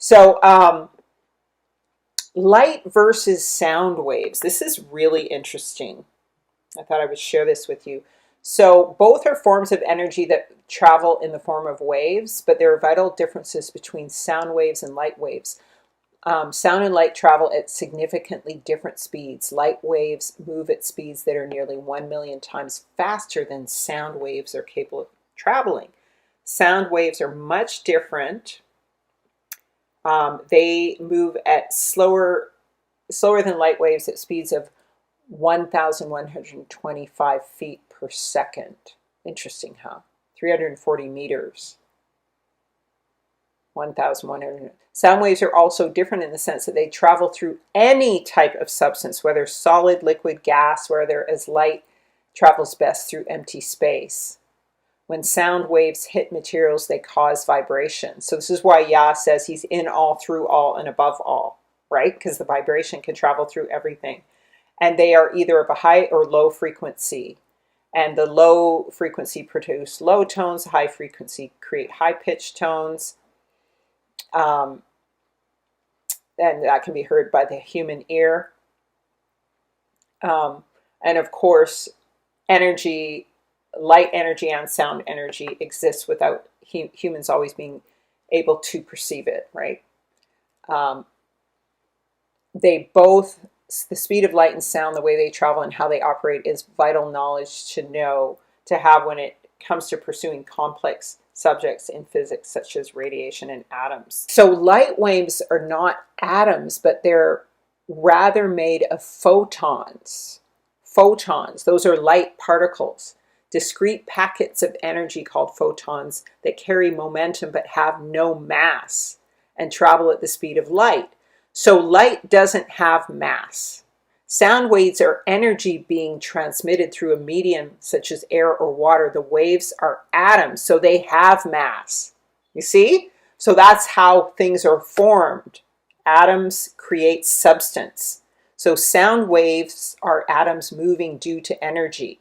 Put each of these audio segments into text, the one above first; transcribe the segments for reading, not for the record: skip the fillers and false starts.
So, light versus sound waves. This is really interesting. I thought I would share this with you. So, both are forms of energy that travel in the form of waves, but there are vital differences between sound waves and light waves. Sound and light travel at significantly different speeds. Light waves move at speeds that are nearly 1 million times faster than sound waves are capable of traveling. Sound waves are much different. They move at slower than light waves at speeds of 1,125 feet per second. Interesting, huh? 340 meters. 1,100. Sound waves are also different in the sense that they travel through any type of substance, whether solid, liquid, gas, whereas light travels best through empty space. When sound waves hit materials, they cause vibration. So this is why Yah says he's in all, through all, and above all, right? Because the vibration can travel through everything. And they are either of a high or low frequency. And the low frequency produce low tones, high frequency create high-pitched tones. And that can be heard by the human ear. And of course, energy, light energy and sound energy exists without humans always being able to perceive it, right? They both, the speed of light and sound, the way they travel and how they operate is vital knowledge to know, to have when it comes to pursuing complex subjects in physics such as radiation and atoms. So light waves are not atoms, but they're rather made of photons. Photons, those are light particles, discrete packets of energy called photons that carry momentum but have no mass and travel at the speed of light. So light doesn't have mass. Sound waves are energy being transmitted through a medium such as air or water. The waves are atoms, so they have mass. You see? So that's how things are formed. Atoms create substance. So sound waves are atoms moving due to energy.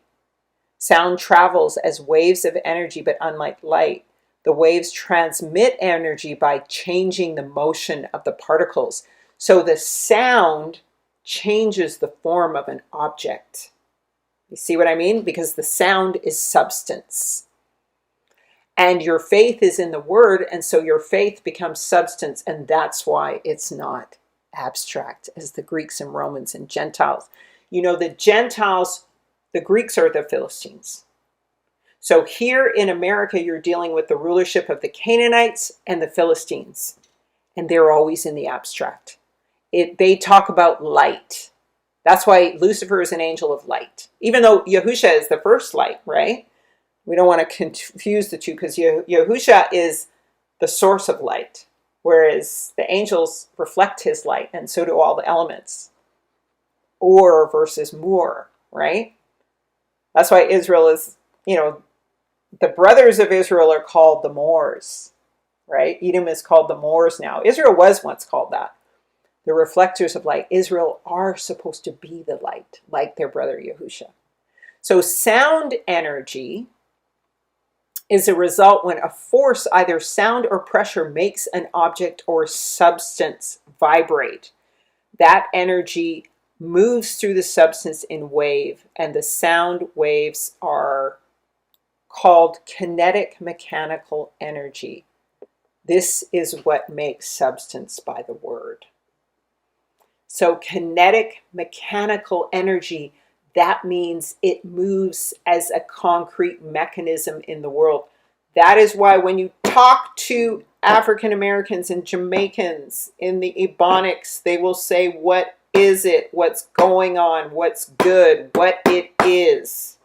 Sound travels as waves of energy, but unlike light, the waves transmit energy by changing the motion of the particles. So the sound changes the form of an object. You see what I mean? Because the sound is substance. And your faith is in the word, and so your faith becomes substance, and that's why it's not abstract as the Greeks and Romans and Gentiles. You know, the Gentiles, the Greeks are the Philistines. So here in America, you're dealing with the rulership of the Canaanites and the Philistines, and they're always in the abstract. They talk about light. That's why Lucifer is an angel of light, even though Yahusha is the first light, right? We don't want to confuse the two because Yahusha is the source of light, whereas the angels reflect his light, and so do all the elements. Or versus Moor, right? That's why Israel is, the brothers of Israel are called the Moors, right? Edom is called the Moors now. Israel was once called that. The reflectors of light. Israel are supposed to be the light, like their brother Yahusha. So sound energy is a result when a force, either sound or pressure, makes an object or substance vibrate. That energy moves through the substance in wave, and the sound waves are called kinetic mechanical energy. This is what makes substance by the word. So kinetic mechanical energy, that means it moves as a concrete mechanism in the world. That is why when you talk to African Americans and Jamaicans in the Ebonics, they will say, what is it? What's going on? What's good? What it is.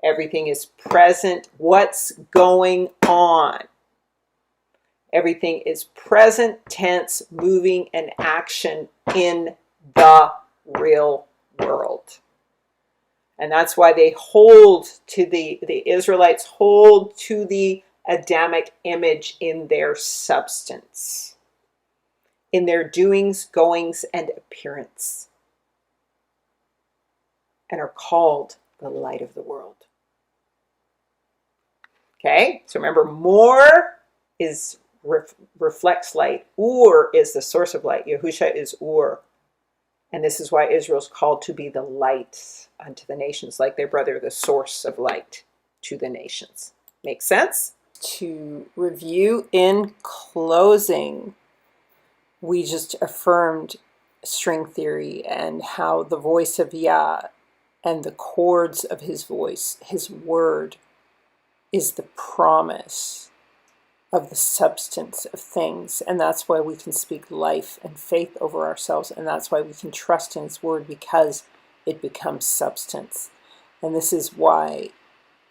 Everything is present. What's going on? Everything is present tense, moving, and action in the real world. And that's why they hold to the Israelites hold to the Adamic image in their substance, in their doings, goings, and appearance, and are called the light of the world. Okay, so remember, more is reflects light. Ur is the source of light. Yahusha is Ur. And this is why Israel's called to be the light unto the nations, like their brother, the source of light to the nations. Make sense? To review in closing, we just affirmed string theory and how the voice of Yah and the chords of his voice, his word, is the promise of the substance of things. And that's why we can speak life and faith over ourselves. And that's why we can trust in his word, because it becomes substance. And this is why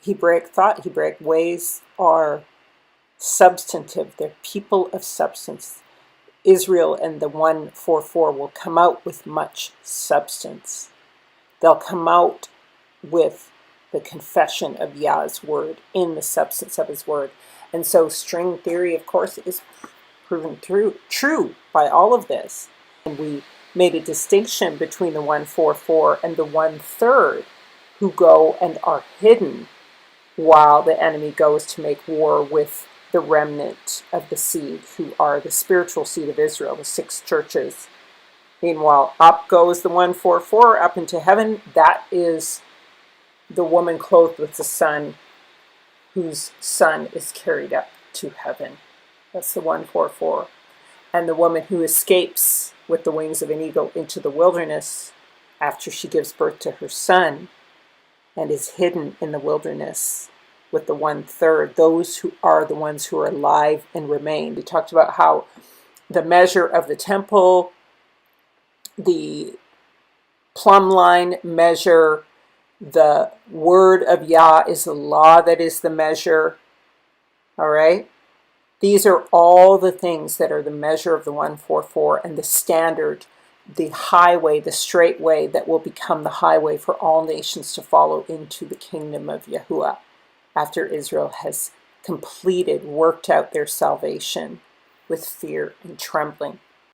Hebraic thought, Hebraic ways are substantive. They're people of substance. Israel and the 144 will come out with much substance. They'll come out with the confession of Yah's word in the substance of his word. And so string theory, of course, is proven true by all of this. And we made a distinction between the 144 and the 1/3 who go and are hidden while the enemy goes to make war with the remnant of the seed, who are the spiritual seed of Israel, the 6 churches. Meanwhile, up goes the 144 up into heaven. That is the woman clothed with the sun, whose son is carried up to heaven. That's the 144. And the woman who escapes with the wings of an eagle into the wilderness after she gives birth to her son and is hidden in the wilderness with the 1/3, those who are the ones who are alive and remain. We talked about how the measure of the temple, the plumb line measure, the word of Yah is the law that is the measure. All right? These are all the things that are the measure of the 144 and the standard, the highway, the straight way that will become the highway for all nations to follow into the kingdom of Yahuwah after Israel has completed, worked out their salvation with fear and trembling.